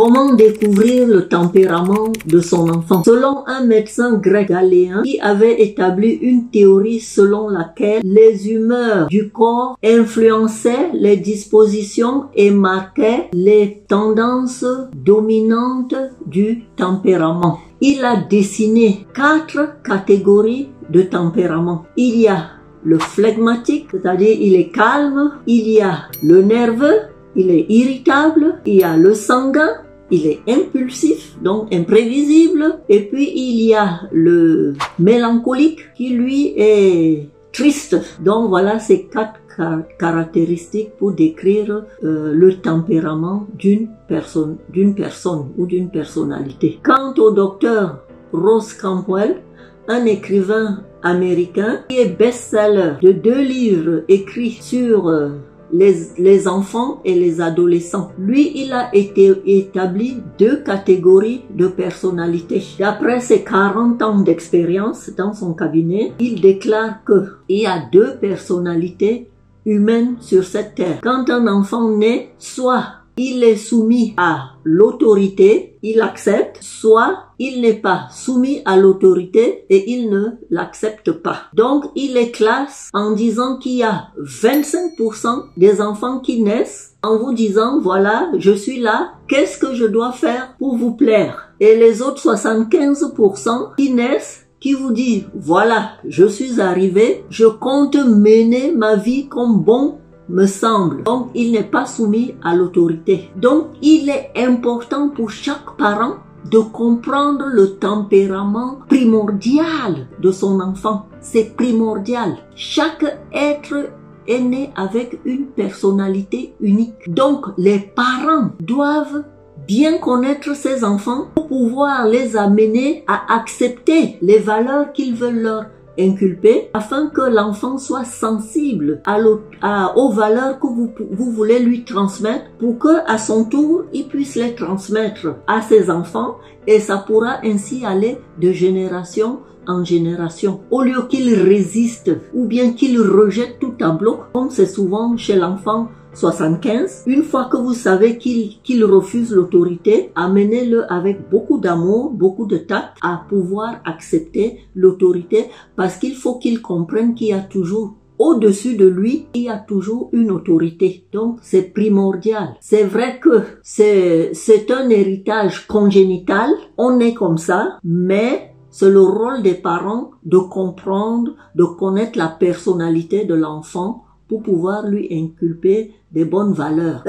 Comment découvrir le tempérament de son enfant? Selon un médecin grec galéen qui avait établi une théorie selon laquelle les humeurs du corps influençaient les dispositions et marquaient les tendances dominantes du tempérament. Il a dessiné 4 catégories de tempérament. Il y a le phlegmatique, c'est-à-dire il est calme. Il y a le nerveux, il est irritable. Il y a le sanguin, il est impulsif, donc imprévisible. Et puis il y a le mélancolique qui lui est triste. Donc voilà ces 4 caractéristiques pour décrire le tempérament d'une personne ou d'une personnalité. Quant au docteur Ross Campbell, un écrivain américain qui est best-seller de 2 livres écrits sur les enfants et les adolescents. Lui, il a établi 2 catégories de personnalités. D'après ses 40 ans d'expérience dans son cabinet, il déclare qu'il y a 2 personnalités humaines sur cette terre. Quand un enfant naît, soit il est soumis à l'autorité, il accepte, soit il n'est pas soumis à l'autorité et il ne l'accepte pas. Donc, il les classe en disant qu'il y a 25% des enfants qui naissent en vous disant, voilà, je suis là, qu'est-ce que je dois faire pour vous plaire? Et les autres 75% qui naissent qui vous dit, voilà, je suis arrivé, je compte mener ma vie comme bon me semble. Donc, il n'est pas soumis à l'autorité. Donc, il est important pour chaque parent de comprendre le tempérament primordial de son enfant. C'est primordial. Chaque être est né avec une personnalité unique. Donc, les parents doivent bien connaître ses enfants pour pouvoir les amener à accepter les valeurs qu'ils veulent leur inculper afin que l'enfant soit sensible aux valeurs que vous voulez lui transmettre pour que à son tour il puisse les transmettre à ses enfants et ça pourra ainsi aller de génération en génération. Au lieu qu'il résiste ou bien qu'il rejette tout à bloc, comme c'est souvent chez l'enfant 75, une fois que vous savez qu'il refuse l'autorité, amenez-le avec beaucoup d'amour, beaucoup de tact à pouvoir accepter l'autorité parce qu'il faut qu'il comprenne qu'il y a toujours au-dessus de lui, il y a toujours une autorité. Donc, c'est primordial. C'est vrai que c'est un héritage congénital, on est comme ça, mais c'est le rôle des parents de comprendre, de connaître la personnalité de l'enfant pour pouvoir lui inculper des bonnes valeurs.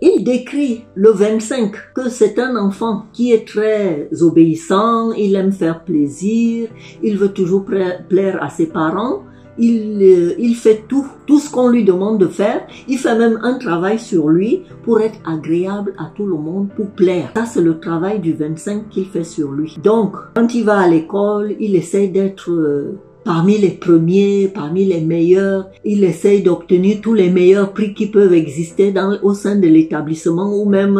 Il décrit le 25 que c'est un enfant qui est très obéissant, il aime faire plaisir, il veut toujours plaire à ses parents, il fait tout ce qu'on lui demande de faire, il fait même un travail sur lui pour être agréable à tout le monde, pour plaire. Ça, c'est le travail du 25 qu'il fait sur lui. Donc, quand il va à l'école, il essaie d'être parmi les premiers, parmi les meilleurs. Il essaye d'obtenir tous les meilleurs prix qui peuvent exister au sein de l'établissement ou même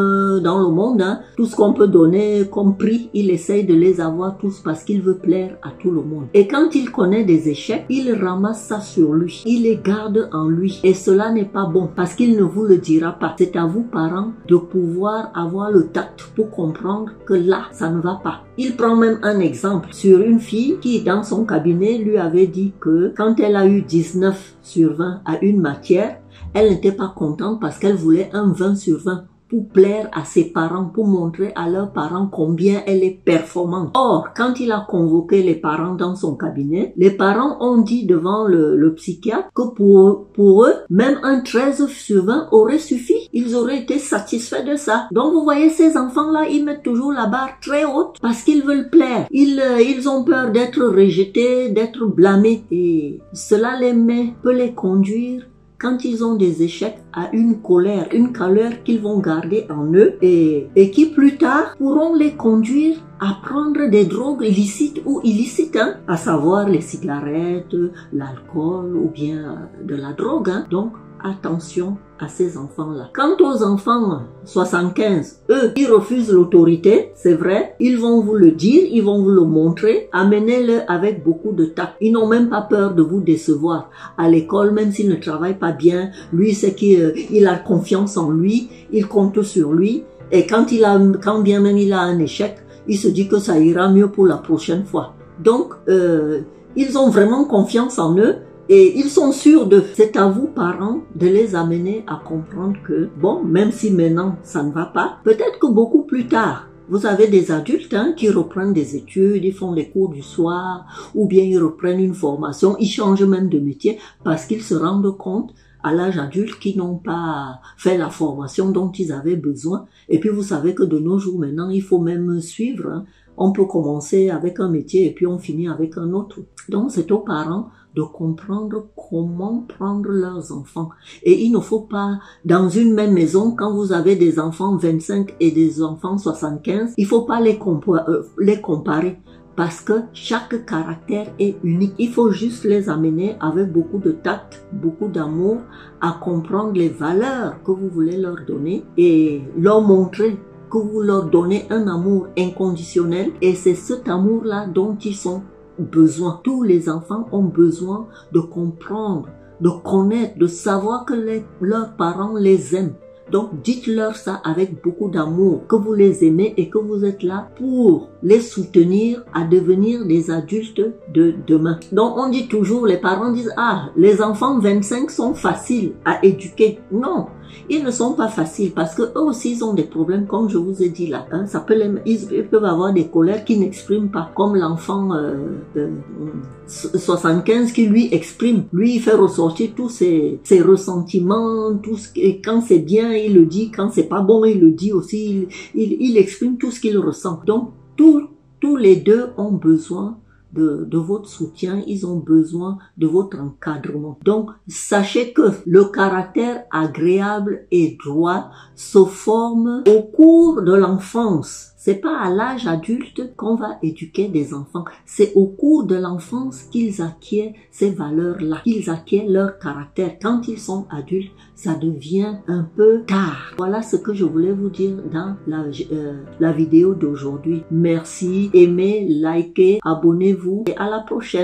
dans le monde. Hein. Tout ce qu'on peut donner comme prix, il essaye de les avoir tous parce qu'il veut plaire à tout le monde. Et quand il connaît des échecs, il ramasse ça sur lui. Il les garde en lui. Et cela n'est pas bon parce qu'il ne vous le dira pas. C'est à vous, parents, de pouvoir avoir le tact pour comprendre que là, ça ne va pas. Il prend même un exemple sur une fille qui, dans son cabinet, lui avait dit que quand elle a eu 19 sur 20 à une matière, elle n'était pas contente parce qu'elle voulait un 20 sur 20 pour plaire à ses parents, pour montrer à leurs parents combien elle est performante. Or, quand il a convoqué les parents dans son cabinet, les parents ont dit devant le psychiatre que pour eux, même un 13 sur 20 aurait suffi. Ils auraient été satisfaits de ça. Donc, vous voyez, ces enfants-là, ils mettent toujours la barre très haute parce qu'ils veulent plaire. Ils ont peur d'être rejetés, d'être blâmés. Et cela peut les conduire quand ils ont des échecs à une colère qu'ils vont garder en eux et qui plus tard pourront les conduire à prendre des drogues licites ou illicites, hein, à savoir les cigarettes, l'alcool ou bien de la drogue. Hein. Donc, attention à ces enfants-là. Quant aux enfants 75, eux, ils refusent l'autorité, c'est vrai, ils vont vous le dire, ils vont vous le montrer, amenez-le avec beaucoup de tact. Ils n'ont même pas peur de vous décevoir. À l'école, même s'il ne travaille pas bien, lui, c'est qu'il a confiance en lui, il compte sur lui, Et quand bien même il a un échec, il se dit que ça ira mieux pour la prochaine fois. Donc, ils ont vraiment confiance en eux et ils sont sûrs d'eux. C'est à vous, parents, de les amener à comprendre que, bon, même si maintenant ça ne va pas, peut-être que beaucoup plus tard, vous avez des adultes qui reprennent des études, ils font les cours du soir, ou bien ils reprennent une formation, ils changent même de métier parce qu'ils se rendent compte à l'âge adulte qu'ils n'ont pas fait la formation dont ils avaient besoin. Et puis vous savez que de nos jours maintenant, il faut même suivre. On peut commencer avec un métier et puis on finit avec un autre. Donc c'est aux parents de comprendre comment prendre leurs enfants. Et il ne faut pas, dans une même maison, quand vous avez des enfants 25 et des enfants 75, il ne faut pas les comparer. Parce que chaque caractère est unique. Il faut juste les amener avec beaucoup de tact, beaucoup d'amour, à comprendre les valeurs que vous voulez leur donner et leur montrer que vous leur donnez un amour inconditionnel. Et c'est cet amour-là dont ils ont besoin. Tous les enfants ont besoin de comprendre, de connaître, de savoir que leurs parents les aiment. Donc, dites-leur ça avec beaucoup d'amour, que vous les aimez et que vous êtes là pour les soutenir à devenir des adultes de demain. Donc, on dit toujours, les parents disent, ah, les enfants 25 sont faciles à éduquer. Non, ils ne sont pas faciles parce que eux aussi, ils ont des problèmes, comme je vous ai dit là. Ils peuvent avoir des colères qu'ils n'expriment pas, comme l'enfant 75 qui lui exprime. Lui, il fait ressortir tous ses ressentiments, et quand c'est bien, il le dit, quand c'est pas bon, il le dit aussi, il exprime tout ce qu'il ressent. Donc, tous les deux ont besoin de votre soutien, ils ont besoin de votre encadrement. Donc, sachez que le caractère agréable et droit se forme au cours de l'enfance. C'est pas à l'âge adulte qu'on va éduquer des enfants. C'est au cours de l'enfance qu'ils acquièrent ces valeurs-là, qu'ils acquièrent leur caractère. Quand ils sont adultes, ça devient un peu tard. Voilà ce que je voulais vous dire dans la vidéo d'aujourd'hui. Merci, aimez, likez, abonnez-vous et à la prochaine.